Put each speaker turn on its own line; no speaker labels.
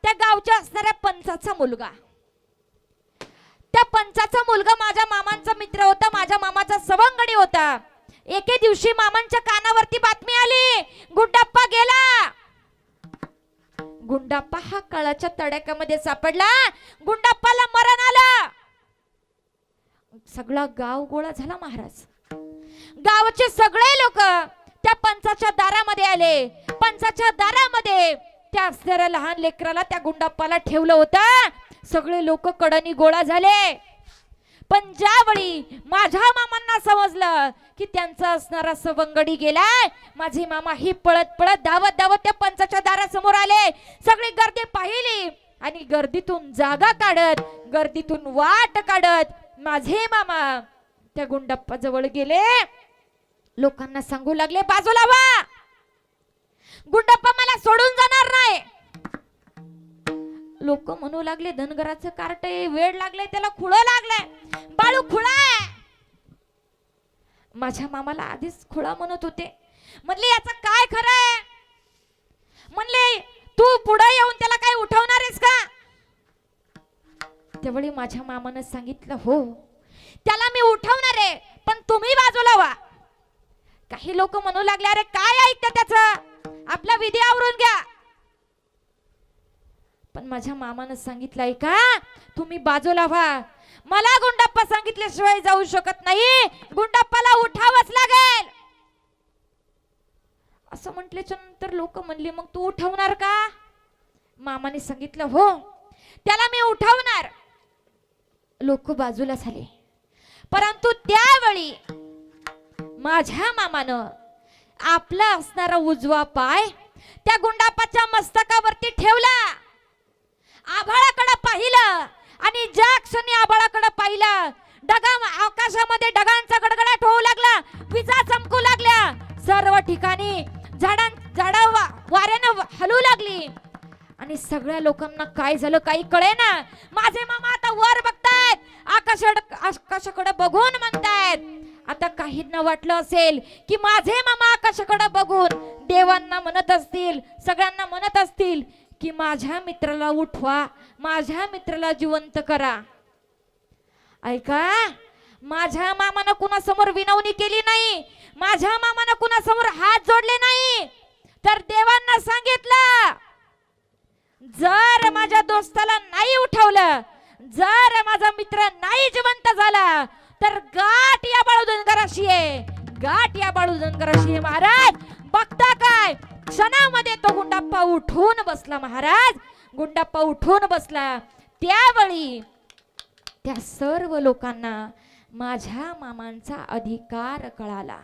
त्या गावच्या असणाऱ्या पंचाचा मुलगा. त्या पंचाचा मुलगा माझ्या मामांचा मित्र होता, माझ्या मामाचा सवंगडी होता. एके दिवशी मामांच्या कानावरती बातमी आली, गुंडाप्पा गेला. गुंडाप्पा हा कळाच्या तडाख्यामध्ये सापडला. गुंडाप्पाला मरण आलं. सगळा गाव गोळा झाला महाराज. गावाचे सगळे लोक त्या पंचाच्या दारामध्ये आले. पंचाच्या दारामध्ये त्या असणाऱ्या लहान लेकराला, त्या गुंडाप्पाला ठेवलं होतं. सगळे लोक कडनी गोळा झाले. पण ज्यावेळी माझ्या मामांना समजलं की त्यांचा असणारा सवंगडी गेलाय, माझे मामा ही पळत पळत धावत धावत त्या पंचाच्या दारासमोर आले. सगळी गर्दी पाहिली आणि गर्दीतून जागा काढत, गर्दीतून वाट काढत माझे मामा त्या गुंडाप्पा जवळ गेले. लोकांना सांगू लागले, बाजूला व्हा, गुंडाप्पा मला सोडून जाणार नाही. लोक म्हणू लागले, धनगराचं कार्ट वेळ लागले, त्याला खुळं लागलंय, बाळू खुळा. माझ्या मामाला आधीच खुळा म्हणत होते. म्हणले याचं काय खरंय? म्हणले तू पुढे येऊन त्याला काय उठवणार आहेस का? त्यावेळी माझ्या मामानं सांगितलं, हो त्याला मी उठवणार आहे, पण तुम्ही बाजूला व्हा. काही लोक म्हणू लागले, अरे काय ऐकतं त्याचं, आपला विधी आवरून घ्या. पण माझ्या मामानं सांगितलं, ऐका तुम्ही बाजूला व्हा, मला गुंडाप्पा सांगितल्याशिवाय जाऊ शकत नाही, गुंडाप्पाला उठावंच लागेल. असं म्हटल्याच्या नंतर लोक म्हणले, मग तू उठवणार का? मामाने सांगितलं, हो त्याला मी उठवणार. लोक बाजूला झाले. परंतु त्यावेळी माझ्या मामानं आपला असणारा उजवा पाय त्या गुंडाप्पाच्या मस्तकावरती ठेवला. आभाळाकडे पाहिलं आणि ज्या क्षणी आभाळाकडे पाहिलं, ढगा आकाशामध्ये ढगांचा गडगडाट होऊ लागला, विजा चमकू लागल्या. सर्व ठिकाणी झाडं वाऱ्यानं हलू लागली आणि सगळ्या लोकांना काय झालं काही कळेना. माझे मामा आता वर बघतायत, आकाशाकडे बघून म्हणतायत. आता काहींना वाटलं असेल की माझे मामा आकाशाकडे बघून देवांना म्हणत असतील, सगळ्यांना म्हणत असतील की माझ्या मित्राला उठवा, माझ्या मित्राला जिवंत करा. ऐका, माझ्या मामानं कुणासमोर विनवणी केली नाही, माझ्या मामानं कुणासमोर हात जोडले नाही, तर देवांना सांगितलं, जर माझ्या दोस्ताला नाही उठवलं, जर माझा मित्र नाही जिवंत झाला, तर गाठ या बाळू धनगराशी आहे, गाठ या बाळू धनगराशी आहे. महाराज बघता काय, क्षणामध्ये तो गुंडाप्पा उठून बसला. महाराज गुंडाप्पा उठून बसला. त्यावेळी त्या सर्व लोकांना माझ्या मामांचा अधिकार कळाला.